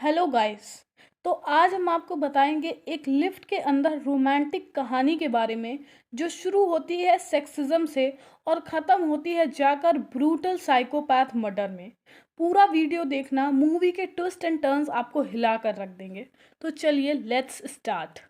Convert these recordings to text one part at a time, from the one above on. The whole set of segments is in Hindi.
Hello guys. तो आज हम आपको बताएंगे एक लिफ्ट के अंदर रोमांटिक कहानी के बारे में जो शुरू होती है सेक्सिज्म से और ख़त्म होती है जाकर ब्रूटल साइकोपैथ मर्डर में। पूरा वीडियो देखना, मूवी के ट्विस्ट एंड टर्न्स आपको हिला कर रख देंगे। तो चलिए लेट्स स्टार्ट।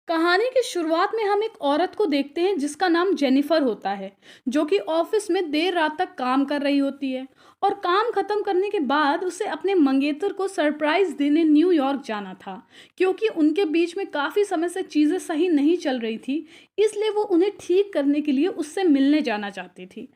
कहानी की शुरुआत में हम एक औरत को देखते हैं जिसका नाम जेनिफर होता है, जो कि ऑफिस में देर रात तक काम कर रही होती है और काम खत्म करने के बाद उसे अपने मंगेतर को सरप्राइज देने न्यूयॉर्क जाना था, क्योंकि उनके बीच में काफ़ी समय से चीज़ें सही नहीं चल रही थी। इसलिए वो उन्हें ठीक करने के लिए उससे मिलने जाना चाहती थी।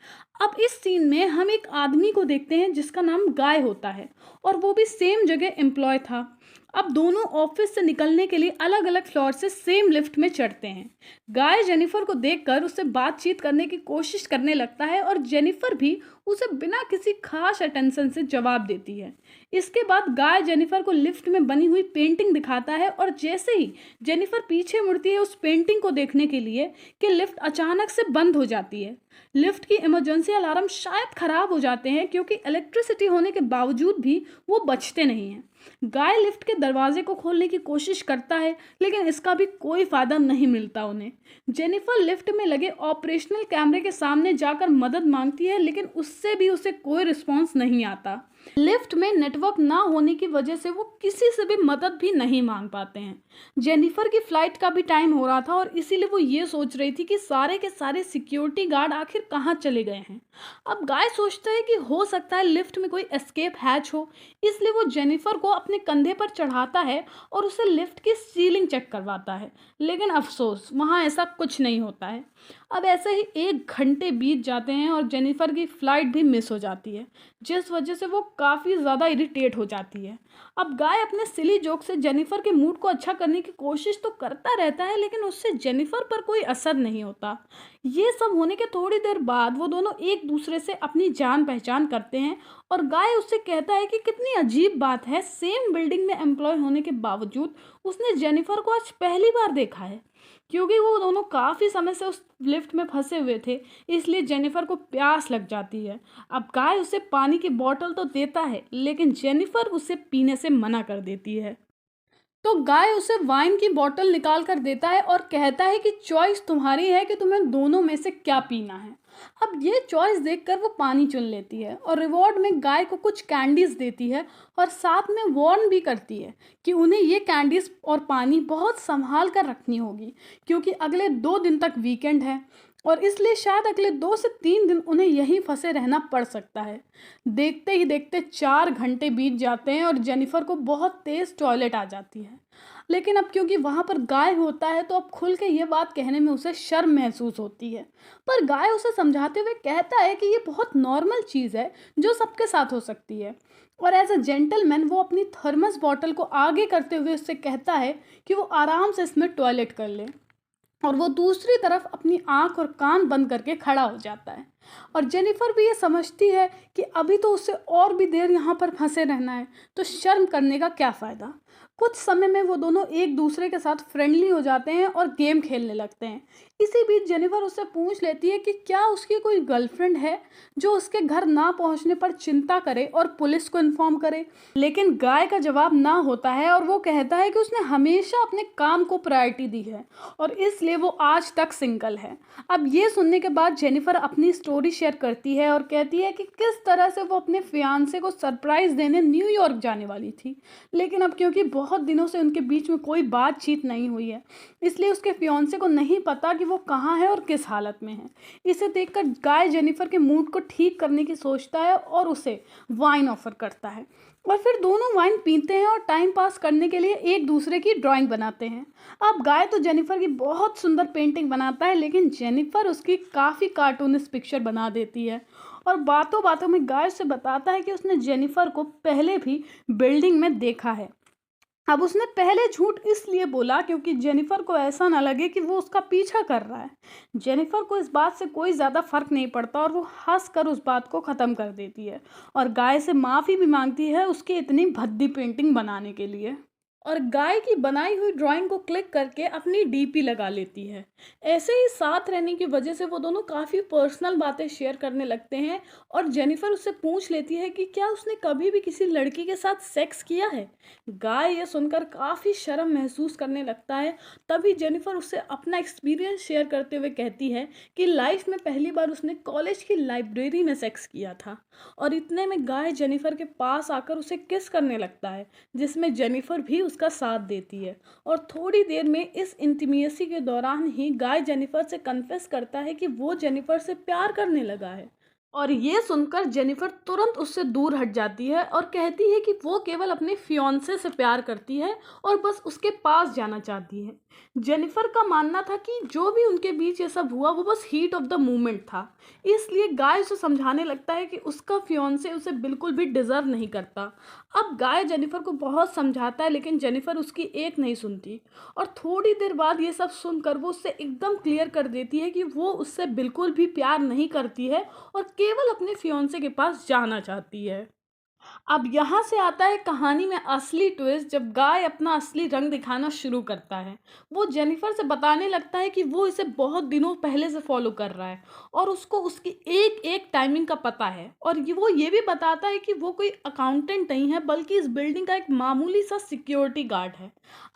अब इस सीन में हम एक आदमी को देखते हैं जिसका नाम गाय होता है और वो भी सेम जगह एम्प्लॉय था। अब दोनों ऑफिस से निकलने के लिए अलग अलग फ्लोर से सेम लिफ्ट में चढ़ते हैं। गाय जेनिफर को देखकर उससे बातचीत करने की कोशिश करने लगता है और जेनिफर भी उसे बिना किसी खास अटेंशन से जवाब देती है। इसके बाद गाय जेनिफर को लिफ्ट में बनी हुई पेंटिंग दिखाता है और जैसे ही जेनिफर पीछे मुड़ती है उस पेंटिंग को देखने के लिए कि लिफ्ट अचानक से बंद हो जाती है। लिफ्ट की इमरजेंसी अलार्म शायद खराब हो जाते हैं, क्योंकि इलेक्ट्रिसिटी होने के बावजूद भी वो बचते नहीं हैं। गाय लिफ्ट के दरवाजे को खोलने की कोशिश करता है, लेकिन इसका भी कोई फायदा नहीं मिलता उन्हें। जेनिफर लिफ्ट में लगे ऑपरेशनल कैमरे के सामने जाकर मदद मांगती है, लेकिन उससे भी उसे कोई रिस्पॉन्स नहीं आता। लिफ्ट में नेटवर्क ना होने की वजह से वो किसी से भी मदद भी नहीं मांग पाते हैं। जेनिफर की फ्लाइट का भी टाइम हो रहा था और इसीलिए वो ये सोच रही थी कि सारे के सारे सिक्योरिटी गार्ड आखिर कहाँ चले गए हैं। अब गाय सोचता है कि हो सकता है लिफ्ट में कोई एस्केप हैच हो, इसलिए वो जेनिफर को अपने कंधे पर चढ़ाता है और उसे लिफ्ट की सीलिंग चेक करवाता है। लेकिन अफसोस, वहाँ ऐसा कुछ नहीं होता है। अब ऐसे ही 1 घंटे बीत जाते हैं और जेनिफर की फ़्लाइट भी मिस हो जाती है, जिस वजह से वो काफ़ी ज़्यादा इरिटेट हो जाती है। अब गाय अपने सिली जोक से जेनिफर के मूड को अच्छा करने की कोशिश तो करता रहता है, लेकिन उससे जेनिफर पर कोई असर नहीं होता। ये सब होने के थोड़ी देर बाद वो दोनों एक दूसरे से अपनी जान पहचान करते हैं और गाय उससे कहता है कि कितनी अजीब बात है, सेम बिल्डिंग में एम्प्लॉय होने के बावजूद उसने जेनिफर को आज पहली बार देखा है। क्योंकि वो दोनों काफ़ी समय से उस लिफ्ट में फंसे हुए थे, इसलिए जेनिफर को प्यास लग जाती है। अब गाय उसे पानी की बोतल तो देता है, लेकिन जेनिफर उसे पीने से मना कर देती है। तो गाय उसे वाइन की बोतल निकाल कर देता है और कहता है कि चॉइस तुम्हारी है कि तुम्हें दोनों में से क्या पीना है। अब ये चॉइस देखकर वो पानी चुन लेती है और रिवॉर्ड में गाय को कुछ कैंडीज देती है और साथ में वार्न भी करती है कि उन्हें ये कैंडीज और पानी बहुत संभाल कर रखनी होगी, क्योंकि अगले 2 दिन तक वीकेंड है और इसलिए शायद अगले 2 से 3 दिन उन्हें यहीं फंसे रहना पड़ सकता है। देखते ही देखते 4 घंटे बीत जाते हैं और जेनिफर को बहुत तेज़ टॉयलेट आ जाती है। लेकिन अब क्योंकि वहाँ पर गाय होता है तो अब खुल के ये बात कहने में उसे शर्म महसूस होती है। पर गाय उसे समझाते हुए कहता है कि ये बहुत नॉर्मल चीज़ है जो सबके साथ हो सकती है। और एज अ जेंटलमैन वो अपनी थर्मस बॉटल को आगे करते हुए उससे कहता है कि वो आराम से इसमें टॉयलेट कर ले, और वो दूसरी तरफ अपनी आंख और कान बंद करके खड़ा हो जाता है। और जेनिफर भी ये समझती है कि अभी तो उसे और भी देर यहाँ पर फंसे रहना है, तो शर्म करने का क्या फ़ायदा। कुछ समय में वो दोनों एक दूसरे के साथ फ्रेंडली हो जाते हैं और गेम खेलने लगते हैं। इसी बीच जेनिफर उससे पूछ लेती है कि क्या उसकी कोई गर्लफ्रेंड है जो उसके घर ना पहुंचने पर चिंता करे और पुलिस को इन्फॉर्म करे। लेकिन गाय का जवाब ना होता है और वो कहता है कि उसने हमेशा अपने काम को प्रायोरिटी दी है और इसलिए वो आज तक सिंगल है। अब ये सुनने के बाद जेनिफर अपनी स्टोरी शेयर करती है और कहती है कि किस तरह से वो अपने फियांसे को सरप्राइज देने न्यूयॉर्क जाने वाली थी, लेकिन अब क्योंकि बहुत दिनों से उनके बीच में कोई बातचीत नहीं हुई है, इसलिए उसके फियांसे को नहीं पता कि वो कहाँ है और किस हालत में है। इसे देखकर गाय जेनिफर के मूड को ठीक करने की सोचता है और उसे वाइन ऑफर करता है और फिर दोनों वाइन पीते हैं और टाइम पास करने के लिए एक दूसरे की ड्राइंग बनाते हैं। अब गाय तो जेनिफर की बहुत सुंदर पेंटिंग बनाता है, लेकिन जेनिफर उसकी काफ़ी कार्टूनिस्ट पिक्चर बना देती है और बातों बातों में गाय से बताता है कि उसने जेनिफर को पहले भी बिल्डिंग में देखा है। अब उसने पहले झूठ इसलिए बोला क्योंकि जेनिफर को ऐसा ना लगे कि वो उसका पीछा कर रहा है। जेनिफर को इस बात से कोई ज़्यादा फर्क नहीं पड़ता और वो हंस कर उस बात को ख़त्म कर देती है और गाय से माफ़ी भी मांगती है उसकी इतनी भद्दी पेंटिंग बनाने के लिए। और गाय की बनाई हुई ड्राइंग को क्लिक करके अपनी डीपी लगा लेती है। ऐसे ही साथ रहने की वजह से वो दोनों काफ़ी पर्सनल बातें शेयर करने लगते हैं और जेनिफर उससे पूछ लेती है कि क्या उसने कभी भी किसी लड़की के साथ सेक्स किया है। गाय ये सुनकर काफ़ी शर्म महसूस करने लगता है। तभी जेनिफर उससे अपना एक्सपीरियंस शेयर करते हुए कहती है कि लाइफ में पहली बार उसने कॉलेज की लाइब्रेरी में सेक्स किया था। और इतने में गाय जेनिफर के पास आकर उसे किस करने लगता है, जिसमें जेनिफर भी उसका साथ देती है। और थोड़ी देर में इस इंटीमेसी के दौरान ही गाय जेनिफर से कन्फेस करता है कि वो जेनिफर से प्यार करने लगा है। और ये सुनकर जेनिफर तुरंत उससे दूर हट जाती है और कहती है कि वो केवल अपने फियांसे से प्यार करती है और बस उसके पास जाना चाहती है। जेनिफर का मानना था कि जो भी उनके बीच ये सब हुआ वो बस हीट ऑफ द मोमेंट था। इसलिए गाय उसे समझाने लगता है कि उसका फियांसे उसे बिल्कुल भी डिजर्व नहीं करता। अब गाय जेनिफर को बहुत समझाता है लेकिन जेनिफर उसकी एक नहीं सुनती। और थोड़ी देर बाद ये सब सुनकर वो उससे एकदम क्लियर कर देती है कि वो उससे बिल्कुल भी प्यार नहीं करती है और केवल अपने फियांसे के पास जाना चाहती है। अब यहाँ से आता है कहानी में असली ट्विस्ट, जब गाय अपना असली रंग दिखाना शुरू करता है। वो जेनिफर से बताने लगता है कि वो इसे बहुत दिनों पहले से फॉलो कर रहा है और उसको उसकी एक एक टाइमिंग का पता है। और वो ये भी बताता है कि वो कोई अकाउंटेंट नहीं है बल्कि इस बिल्डिंग का एक मामूली सा सिक्योरिटी गार्ड है।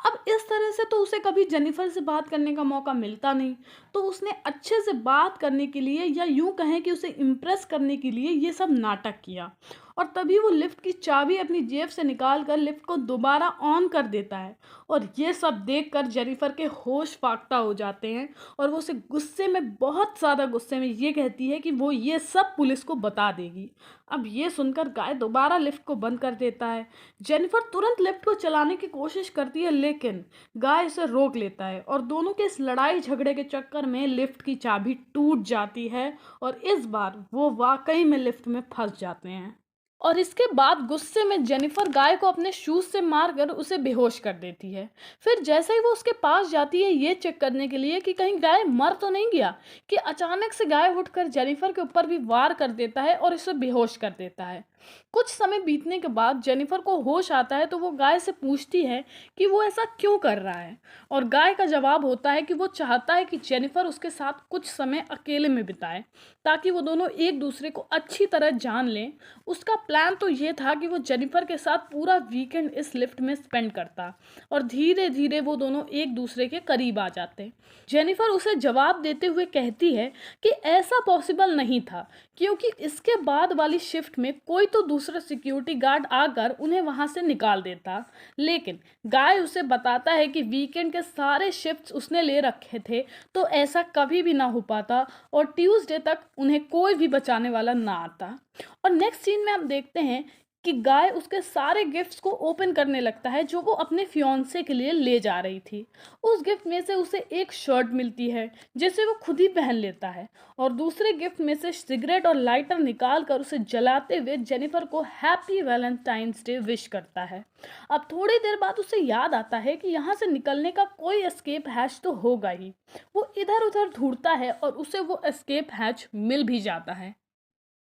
अब इस तरह से तो उसे कभी जेनिफर से बात करने का मौका मिलता नहीं, तो उसने अच्छे से बात करने के लिए या यूं कहें कि उसे इम्प्रेस करने के लिए ये सब नाटक किया। और तभी वो लिफ्ट की चाबी अपनी जेब से निकाल कर लिफ्ट को दोबारा ऑन कर देता है। और ये सब देखकर जेनिफर के होश फाख्ता हो जाते हैं और वो उसे गुस्से में, बहुत ज़्यादा गुस्से में ये कहती है कि वो ये सब पुलिस को बता देगी। अब ये सुनकर गाय दोबारा लिफ्ट को बंद कर देता है। जेनिफर तुरंत लिफ्ट को चलाने की कोशिश करती है लेकिन गाय उसे रोक लेता है और दोनों के इस लड़ाई झगड़े के चक्कर में लिफ्ट की चाबी टूट जाती है और इस बार वो वाकई में लिफ्ट में फंस जाते हैं। और इसके बाद गुस्से में जेनिफर गाय को अपने शूज से मारकर उसे बेहोश कर देती है। फिर जैसे ही वो उसके पास जाती है ये चेक करने के लिए कि कहीं गाय मर तो नहीं गया, कि अचानक से गाय उठकर जेनिफर के ऊपर भी वार कर देता है और इसे बेहोश कर देता है। कुछ समय बीतने के बाद जेनिफर को होश आता है तो वो गाय से पूछती है कि वो ऐसा क्यों कर रहा है। और गाय का जवाब होता है कि वो चाहता है कि जेनिफर उसके साथ कुछ समय अकेले में बिताए ताकि वो दोनों एक दूसरे को अच्छी तरह जान लें। उसका प्लान तो ये था कि वो जेनिफर के साथ पूरा वीकेंड इस लिफ्ट में स्पेंड करता और धीरे धीरे वो दोनों एक दूसरे के करीब आ जाते। जेनिफर उसे जवाब देते हुए कहती है कि ऐसा पॉसिबल नहीं था क्योंकि इसके बाद वाली शिफ्ट में कोई तो दूसरा सिक्योरिटी गार्ड आकर उन्हें वहां से निकाल देता। लेकिन गाय उसे बताता है कि वीकेंड के सारे शिफ्ट्स उसने ले रखे थे तो ऐसा कभी भी ना हो पाता और ट्यूसडे तक उन्हें कोई भी बचाने वाला ना आता। और नेक्स्ट सीन में हम देखते हैं कि गाय उसके सारे गिफ्ट्स को ओपन करने लगता है जो वो अपने फियांसे के लिए ले जा रही थी। उस गिफ्ट में से उसे एक शर्ट मिलती है जिसे वो खुद ही पहन लेता है और दूसरे गिफ्ट में से सिगरेट और लाइटर निकाल कर उसे जलाते हुए जेनिफर को हैप्पी वैलेंटाइंस डे विश करता है। अब थोड़ी देर बाद उसे याद आता है कि यहाँ से निकलने का कोई एस्केप हैच तो होगा ही। वो इधर उधर ढूंढता है और उसे वो एस्केप हैच मिल भी जाता है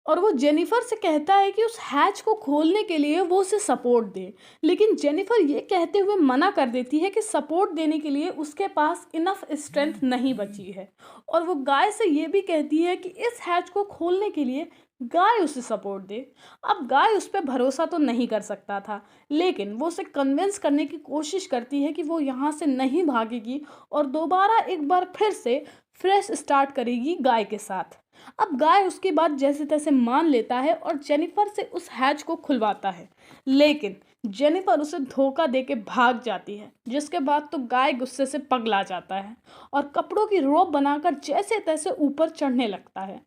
और वो जेनिफर से कहता है कि उस हैच को खोलने के लिए वो उसे सपोर्ट दे। लेकिन जेनिफर ये कहते हुए मना कर देती है कि सपोर्ट देने के लिए उसके पास इनफ स्ट्रेंथ नहीं बची है। और वो गाय से ये भी कहती है कि इस हैच को खोलने के लिए गाय उसे सपोर्ट दे। अब गाय उस पर भरोसा तो नहीं कर सकता था लेकिन वो उसे कन्विंस करने की कोशिश करती है कि वो यहाँ से नहीं भागेगी और दोबारा एक बार फिर से फ्रेश स्टार्ट करेगी गाय के साथ। अब गाय उसकी बात जैसे तैसे मान लेता है और जेनिफर से उस हैच को खुलवाता है लेकिन जेनिफर उसे धोखा देके भाग जाती है, जिसके बाद तो गाय गुस्से से पगला जाता है और कपड़ों की रोप बनाकर जैसे तैसे ऊपर चढ़ने लगता है।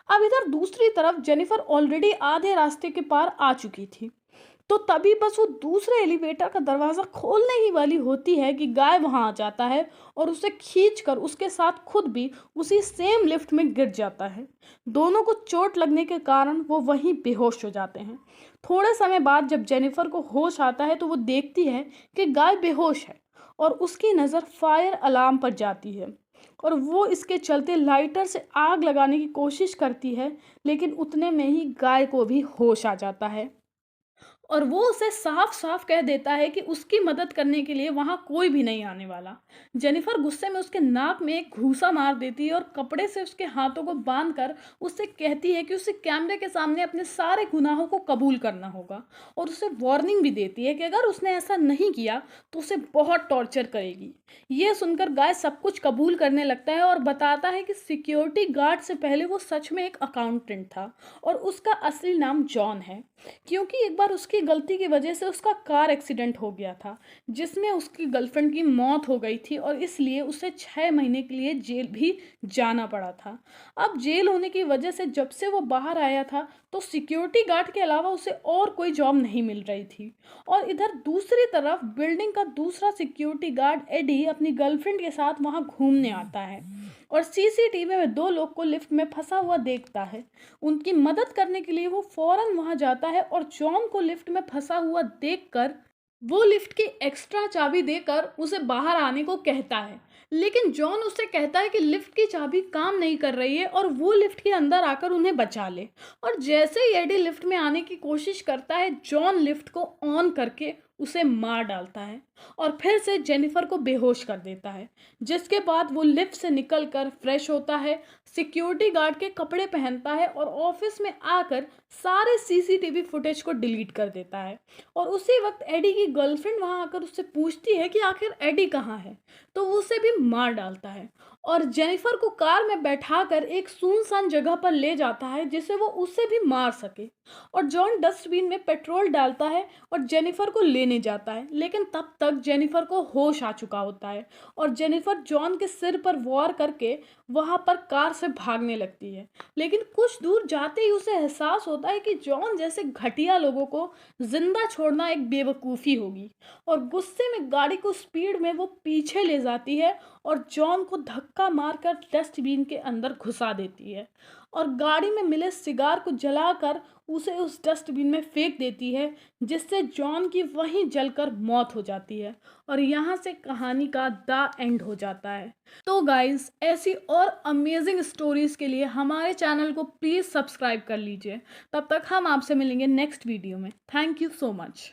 अब इधर दूसरी तरफ जेनिफर ऑलरेडी आधे रास्ते के पार आ चुकी थी। तो तभी बस वो दूसरे एलिवेटर का दरवाज़ा खोलने ही वाली होती है कि गाय वहां आ जाता है और उसे खींचकर उसके साथ खुद भी उसी सेम लिफ्ट में गिर जाता है। दोनों को चोट लगने के कारण वो वहीं बेहोश हो जाते हैं। थोड़े समय बाद जब जेनिफर को होश आता है तो वो देखती है कि गाय बेहोश है और उसकी नज़र फायर अलार्म पर जाती है और वो इसके चलते लाइटर से आग लगाने की कोशिश करती है लेकिन उतने में ही गाय को भी होश आ जाता है और वो उसे साफ-साफ कह देता है कि उसकी मदद करने के लिए वहाँ कोई भी नहीं आने वाला। जेनिफर गुस्से में उसके नाक में एक घूंसा मार देती है और कपड़े से उसके हाथों को बांधकर उससे कहती है कि उसे कैमरे के सामने अपने सारे गुनाहों को कबूल करना होगा और उसे वार्निंग भी देती है कि अगर उसने ऐसा नहीं किया तो उसे बहुत टॉर्चर करेगी। ये सुनकर गाय सब कुछ कबूल करने लगता है और बताता है कि सिक्योरिटी गार्ड से पहले वो सच में एक अकाउंटेंट था और उसका असली नाम जॉन है, क्योंकि एक बार उसकी गलती की वजह से उसका कार एक्सीडेंट हो गया था जिसमें उसकी गर्लफ्रेंड की मौत हो गई थी और इसलिए उसे 6 महीने के लिए जेल भी जाना पड़ा था। अब जेल होने की वजह से जब से वो बाहर आया था तो सिक्योरिटी गार्ड के अलावा उसे और कोई जॉब नहीं मिल रही थी। और इधर दूसरी तरफ बिल्डिंग का दूसरा सिक्योरिटी गार्ड एडी अपनी गर्लफ्रेंड के साथ वहां घूमने आता है और सीसीटीवी में 2 लोग को लिफ्ट में फंसा हुआ देखता है। उनकी मदद करने के लिए वो फौरन वहां जाता है और जॉन को लिफ्ट में फंसा हुआ देखकर वो लिफ्ट की एक्स्ट्रा चाबी देकर उसे बाहर आने को कहता है। लेकिन जॉन उससे कहता है कि लिफ्ट की चाबी काम नहीं कर रही है और वो लिफ्ट के अंदर आकर उन्हें बचा ले। और जैसे ही एडी लिफ्ट में आने की कोशिश करता है जॉन लिफ्ट को ऑन करके उसे मार डालता है और फिर से जेनिफर को बेहोश कर देता है, जिसके बाद वो लिफ्ट से निकलकर फ्रेश होता है, सिक्योरिटी गार्ड के कपड़े पहनता है और ऑफिस में आकर सारे सीसीटीवी फुटेज को डिलीट कर देता है। और उसी वक्त एडी की गर्लफ्रेंड वहां आकर उससे पूछती है कि आखिर एडी कहाँ है, तो वो उसे भी मार डालता है और जेनिफर को कार में बैठाकर एक सुनसान जगह पर ले जाता है जिसे वो उससे भी मार सके। और जॉन डस्टबिन में पेट्रोल डालता है और जेनिफर को लेने जाता है, लेकिन तब तक जेनिफर को होश आ चुका होता है और जेनिफर जॉन के सिर पर वार करके वहां पर कार से भागने लगती है। लेकिन कुछ दूर जाते ही उसे एहसास होता है कि जॉन जैसे घटिया लोगों को जिंदा छोड़ना एक बेवकूफ़ी होगी और गुस्से में गाड़ी को स्पीड में वो पीछे ले जाती है और जॉन को धक्का मारकर डस्टबिन के अंदर घुसा देती है और गाड़ी में मिले सिगार को जलाकर उसे उस डस्टबिन में फेंक देती है, जिससे जॉन की वहीं जलकर मौत हो जाती है और यहाँ से कहानी का द एंड हो जाता है। तो गाइस, ऐसी और अमेजिंग स्टोरीज के लिए हमारे चैनल को प्लीज़ सब्सक्राइब कर लीजिए। तब तक हम आपसे मिलेंगे नेक्स्ट वीडियो में। Thank you so much.